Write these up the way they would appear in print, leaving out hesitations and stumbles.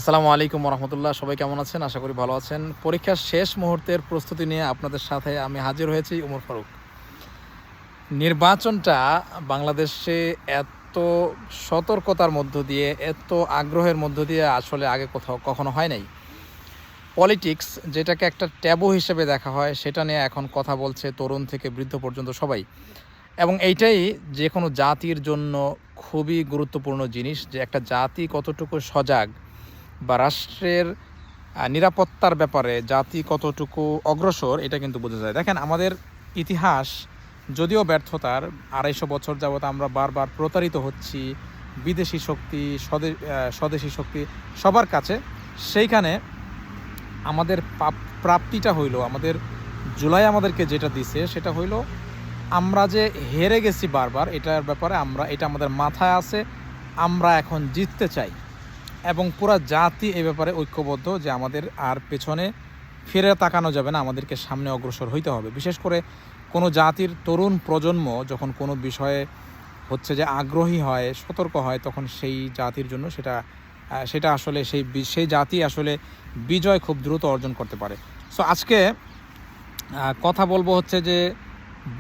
আসসালামু আলাইকুম রহমতুল্লাহ। সবাই কেমন আছেন? আশা করি ভালো আছেন। পরীক্ষার শেষ মুহূর্তের প্রস্তুতি নিয়ে আপনাদের সাথে আমি হাজির হয়েছি, উমর ফারুক। নির্বাচনটা বাংলাদেশে এত সতর্কতার মধ্য দিয়ে, এত আগ্রহের মধ্য দিয়ে আসলে আগে কখনো হয় নাই। পলিটিক্স যেটাকে একটা ট্যাবু হিসেবে দেখা হয়, সেটা নিয়ে এখন কথা বলছে তরুণ থেকে বৃদ্ধ পর্যন্ত সবাই। এবং এইটাই যে কোনো জাতির জন্য খুবই গুরুত্বপূর্ণ জিনিস, যে একটা জাতি কতটুকু সজাগ বা রাষ্ট্রের নিরাপত্তার ব্যাপারে জাতি কতটুকু অগ্রসর, এটা কিন্তু বোঝা যায়। দেখেন, আমাদের ইতিহাস যদিও ব্যর্থতার, ২৫০ বছর যাবৎ আমরা বারবার প্রতারিত হচ্ছি বিদেশি শক্তি, স্বদেশি শক্তি সবার কাছে। সেইখানে আমাদের প্রাপ্তিটা হইল, আমাদের জুলাই আমাদেরকে যেটা দিছে সেটা হইল আমরা যে হেরে গেছি বারবার, এটার ব্যাপারে এটা আমাদের মাথায় আছে। আমরা এখন জিততে চাই এবং পুরো জাতি এই ব্যাপারে ঐক্যবদ্ধ যে আমাদের আর পেছনে ফিরে তাকানো যাবে না, আমাদেরকে সামনে অগ্রসর হইতে হবে। বিশেষ করে কোনো জাতির তরুণ প্রজন্ম যখন কোনো বিষয়ে হচ্ছে যে আগ্রহী হয়, সতর্ক হয়, তখন সেই জাতির জন্য সেটা আসলে সেই জাতি আসলে বিজয় খুব দ্রুত অর্জন করতে পারে। সো আজকে কথা বলবো হচ্ছে যে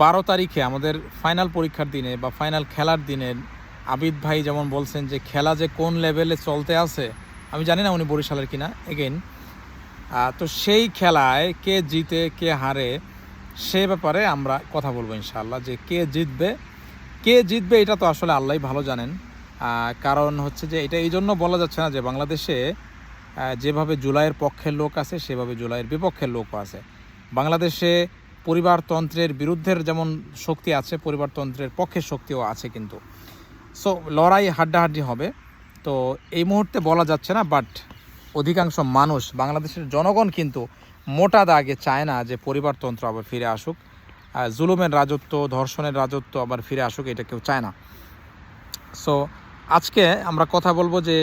12 তারিখে আমাদের ফাইনাল পরীক্ষার দিনে বা ফাইনাল খেলার দিনে আবিদ ভাই যেমন বলছেন যে খেলা যে কোন লেভেলে চলতে আছে, আমি জানি না উনি বরিশালের কিনা এগেইন। তো সেই খেলায় কে জিতে কে হারে সে ব্যাপারে আমরা কথা বলবো ইনশাআল্লাহ। যে কে জিতবে এটা তো আসলে আল্লাহই ভালো জানেন। কারণ হচ্ছে যে এটা এই জন্য বলা যাচ্ছে না যে বাংলাদেশে যেভাবে জুলাইয়ের পক্ষের লোক আছে সেভাবে জুলাইয়ের বিপক্ষের লোকও আছে। বাংলাদেশে পরিবারতন্ত্রের বিরুদ্ধের যেমন শক্তি আছে, পরিবারতন্ত্রের পক্ষের শক্তিও আছে কিন্তু। সো লড়াই হাড্ডাহাড্ডি হবে। তো এই মুহূর্তে বলা যাচ্ছে না, বাট অধিকাংশ মানুষ, বাংলাদেশের জনগণ কিন্তু মোটা দাগে চায় না যে পরিবারতন্ত্র আবার ফিরে আসুক, জুলুমের রাজত্ব, ধর্ষণের রাজত্ব আবার ফিরে আসুক, এটা কেউ চায় না। সো আজকে আমরা কথা বলবো যে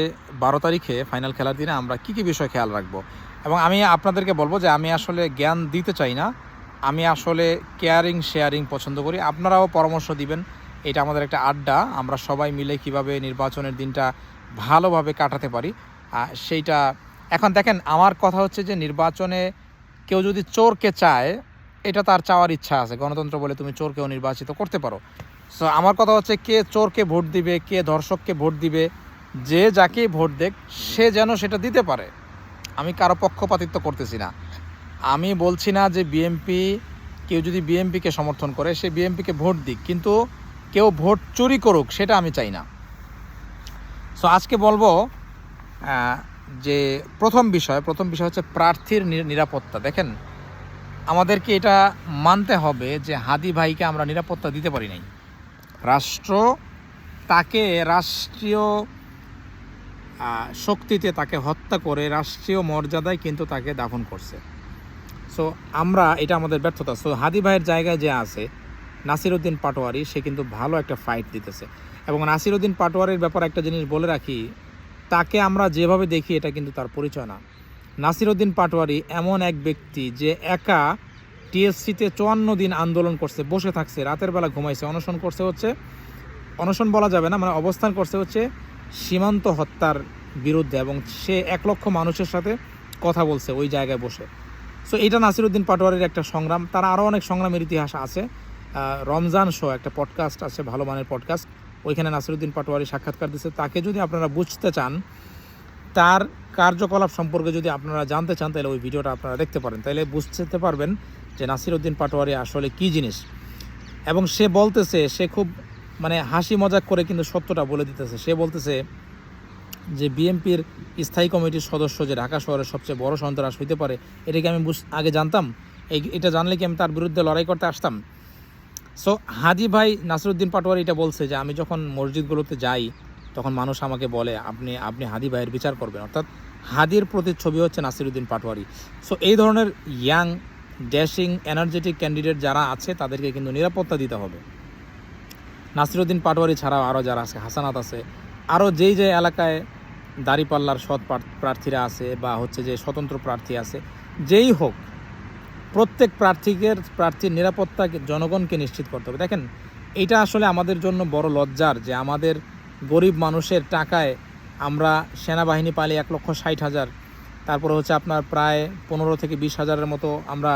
12 তারিখে ফাইনাল খেলার দিনে আমরা কী কী বিষয় খেয়াল রাখবো। এবং আমি আপনাদেরকে বলবো যে আমি আসলে জ্ঞান দিতে চাই না, আমি আসলে শেয়ারিং পছন্দ করি। আপনারাও পরামর্শ দিবেন, এটা আমাদের একটা আড্ডা। আমরা সবাই মিলে কিভাবে নির্বাচনের দিনটা ভালোভাবে কাটাতে পারি সেইটা। এখন দেখেন, আমার কথা হচ্ছে যে নির্বাচনে কেউ যদি চোরকে চায়, এটা তার চাওয়ার ইচ্ছা আছে, গণতন্ত্র বলে তুমি চোরকেও নির্বাচিত করতে পারো। সো আমার কথা হচ্ছে, কে চোরকে ভোট দিবে, কে ধর্ষককে ভোট দিবে, যে যাকেই ভোট দেখ সে যেন সেটা দিতে পারে। আমি কারো পক্ষপাতিত্ব করতেছি না। আমি বলছি না যে কেউ যদি বিএনপিকে সমর্থন করে সে বিএনপিকে ভোট দিক, কিন্তু কেউ ভোট চুরি করুক সেটা আমি চাই না। সো আজকে বলবো যে প্রথম বিষয় হচ্ছে প্রার্থীর নিরাপত্তা। দেখেন, আমাদেরকে এটা মানতে হবে যে হাদি ভাইকে আমরা নিরাপত্তা দিতে পারি নাই। রাষ্ট্র তাকে রাষ্ট্রীয় শক্তিতে তাকে হত্যা করে রাষ্ট্রীয় মর্যাদায় কিন্তু তাকে দাফন করছে। সো এটা আমাদের ব্যর্থতা। সো হাদি ভাইয়ের জায়গায় যে আছে নাসিরউদ্দিন পাটোয়ারি, সে কিন্তু ভালো একটা ফাইট দিতেছে। এবং নাসিরউদ্দিন পাটোয়ারির ব্যাপারে একটা জিনিস বলে রাখি, তাকে আমরা যেভাবে দেখি এটা কিন্তু তার পরিচয় না। নাসিরউদ্দিন পাটোয়ারি এমন এক ব্যক্তি যে একা টিএসসিতে 54 দিন আন্দোলন করছে, বসে থাকছে, রাতের বেলা ঘুমাইছে, অনশন বলা যাবে না, মানে অবস্থান করছে হচ্ছে সীমান্ত হত্যার বিরুদ্ধে, এবং সে 1 লক্ষ মানুষের সাথে কথা বলছে ওই জায়গায় বসে। সো এটা নাসিরউদ্দিন পাটোয়ারির একটা সংগ্রাম। তার আরও অনেক সংগ্রামের ইতিহাস আছে। রমজান শো একটা পডকাস্ট আছে, ভালো মানের পডকাস্ট, ওইখানে নাসিরউদ্দিন পাটোয়ারি সাক্ষাৎকার দিচ্ছে। তাকে যদি আপনারা বুঝতে চান, তার কার্যকলাপ সম্পর্কে যদি আপনারা জানতে চান, তাহলে ওই ভিডিওটা আপনারা দেখতে পারেন, তাহলে বুঝতে পারবেন যে নাসিরউদ্দিন পাটোয়ারি আসলে কী জিনিস। এবং সে বলতেছে, সে খুব হাসি মজাক করে কিন্তু সত্যটা বলে দিতেছে। সে বলতেছে যে বিএনপির স্থায়ী কমিটির সদস্য যে ঢাকা শহরের সবচেয়ে বড় সন্ত্রাস হইতে পারে, এটাকে আমি আগে জানতাম? এটা জানলে কি আমি তার বিরুদ্ধে লড়াই করতে আসতাম? সো হাদি ভাই নাসিরউদ্দিন পাটোয়ারি এটা বলছে যে আমি যখন মসজিদগুলোতে যাই তখন মানুষ আমাকে বলে আপনি হাদি ভাইয়ের বিচার করবেন, অর্থাৎ হাদির প্রতিচ্ছবি হচ্ছে নাসিরউদ্দিন পাটোয়ারি। সো এই ধরনের ইয়াং ড্যাশিং এনার্জেটিক ক্যান্ডিডেট যারা আছে তাদেরকে কিন্তু নিরাপত্তা দিতে হবে। নাসিরউদ্দিন পাটোয়ারি ছাড়াও আরও যারা আছে, হাসানাত আছে, আরও যেই এলাকায় দাঁড়িপাল্লার সৎ প্রার্থীরা আছে বা হচ্ছে যে স্বতন্ত্র প্রার্থী আছে, যেই হোক, প্রত্যেক প্রার্থীর নিরাপত্তা জনগণকে নিশ্চিত করতে হবে। দেখেন, এটা আসলে আমাদের জন্য বড় লজ্জার যে আমাদের গরিব মানুষের টাকায় আমরা সেনাবাহিনী পালি 1,60,000। তারপরে হচ্ছে আপনার প্রায় 15 থেকে 20,000-এর মতো আমরা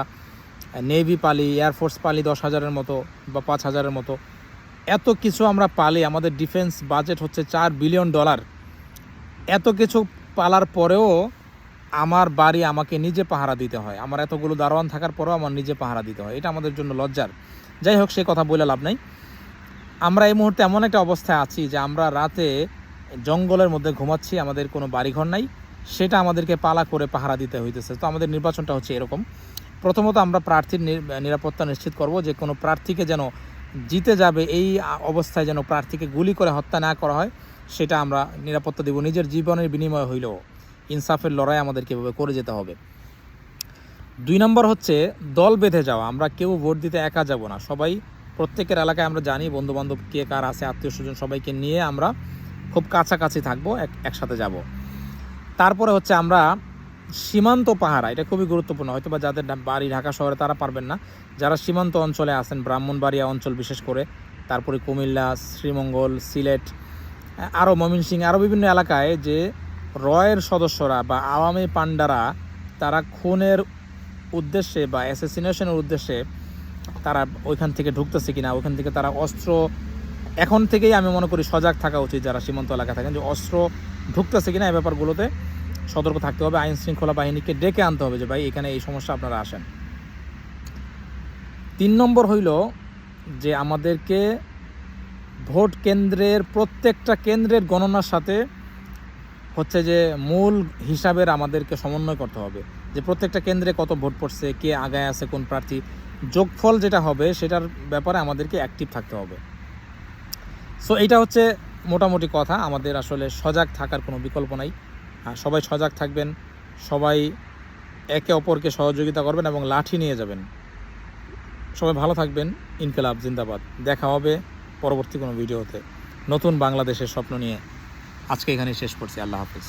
নেভি পালি, এয়ারফোর্স পালি 10,000-এর মতো বা 5,000-এর মতো। এত কিছু আমরা পালি, আমাদের ডিফেন্স বাজেট হচ্ছে $4 বিলিয়ন। এত কিছু পালার পরেও আমার বাড়ি আমাকে নিজে পাহারা দিতে হয়, আমার এতগুলো দারোয়ান থাকার পরেও আমার নিজে পাহারা দিতে হয়, এটা আমাদের জন্য লজ্জার। যাই হোক, সে কথা বলে লাভ নাই। আমরা এই মুহূর্তে এমন একটা অবস্থায় আছি যে আমরা রাতে জঙ্গলের মধ্যে ঘুমাচ্ছি, আমাদের কোনো বাড়িঘর নাই, সেটা আমাদেরকে পালা করে পাহারা দিতে হইতেছে। তো আমাদের নির্বাচনটা হচ্ছে এরকম। প্রথমত আমরা প্রার্থীর নিরাপত্তা নিশ্চিত করব, যে কোনো প্রার্থীকে যেন জিতে যাবে এই অবস্থায় যেন প্রার্থীকে গুলি করে হত্যা না করা হয়, সেটা আমরা নিরাপত্তা দেব। নিজের জীবনের বিনিময় হইলেও ইনসাফের লড়াই আমাদেরকে এভাবে করে যেতে হবে। 2 নম্বর হচ্ছে দল বেঁধে যাওয়া। আমরা কেউ ভোট দিতে একা যাব না, সবাই প্রত্যেকের এলাকায় আমরা জানি বন্ধুবান্ধব কে কার আছে, আত্মীয় স্বজন সবাইকে নিয়ে আমরা খুব কাছাকাছি থাকবো, একসাথে যাব। তারপরে হচ্ছে আমরা সীমান্ত পাহারা, এটা খুবই গুরুত্বপূর্ণ। হয়তো বা যাদের বাড়ি ঢাকা শহরে তারা পারবেন না, যারা সীমান্ত অঞ্চলে আছেন, ব্রাহ্মণবাড়িয়া অঞ্চল বিশেষ করে, তারপরে কুমিল্লা, শ্রীমঙ্গল, সিলেট, আরও ময়মনসিংহ, আরও বিভিন্ন এলাকায় যে রয়ের সদস্যরা বা আওয়ামী পান্ডারা তারা খুনের উদ্দেশ্যে বা অ্যাসাসিনেশনের উদ্দেশ্যে তারা ওইখান থেকে ঢুকতেছে কিনা, ওইখান থেকে তারা অস্ত্র, এখন থেকেই আমি মনে করি সজাগ থাকা উচিত যারা সীমান্ত এলাকায় থাকেন, যে অস্ত্র ঢুকতেছে কিনা এই ব্যাপারগুলোতে সতর্ক থাকতে হবে। আইন শৃঙ্খলা বাহিনীকে ডেকে আনতে হবে যে ভাই এখানে এই সমস্যা, আপনারা আসেন। 3 নম্বর হইল যে আমাদেরকে ভোট কেন্দ্রের প্রত্যেকটা কেন্দ্রের গণনার সাথে হচ্ছে যে মূল হিসাবের আমাদেরকে সমন্বয় করতে হবে, যে প্রত্যেকটা কেন্দ্রে কত ভোট পড়ছে, কে আগায় আছে, কোন প্রার্থী, যোগফল যেটা হবে সেটার ব্যাপারে আমাদেরকে অ্যাক্টিভ থাকতে হবে। সো এইটা হচ্ছে মোটামুটি কথা। আমাদের আসলে সজাগ থাকার কোনো বিকল্প নাই। সবাই সজাগ থাকবেন, সবাই একে অপরকে সহযোগিতা করবেন এবং লাঠি নিয়ে যাবেন। সবাই ভালো থাকবেন। ইনকিলাব জিন্দাবাদ। দেখা হবে পরবর্তী কোনো ভিডিওতে নতুন বাংলাদেশের স্বপ্ন নিয়ে। আজকে এখানেই শেষ করছি। আল্লাহ হাফিজ।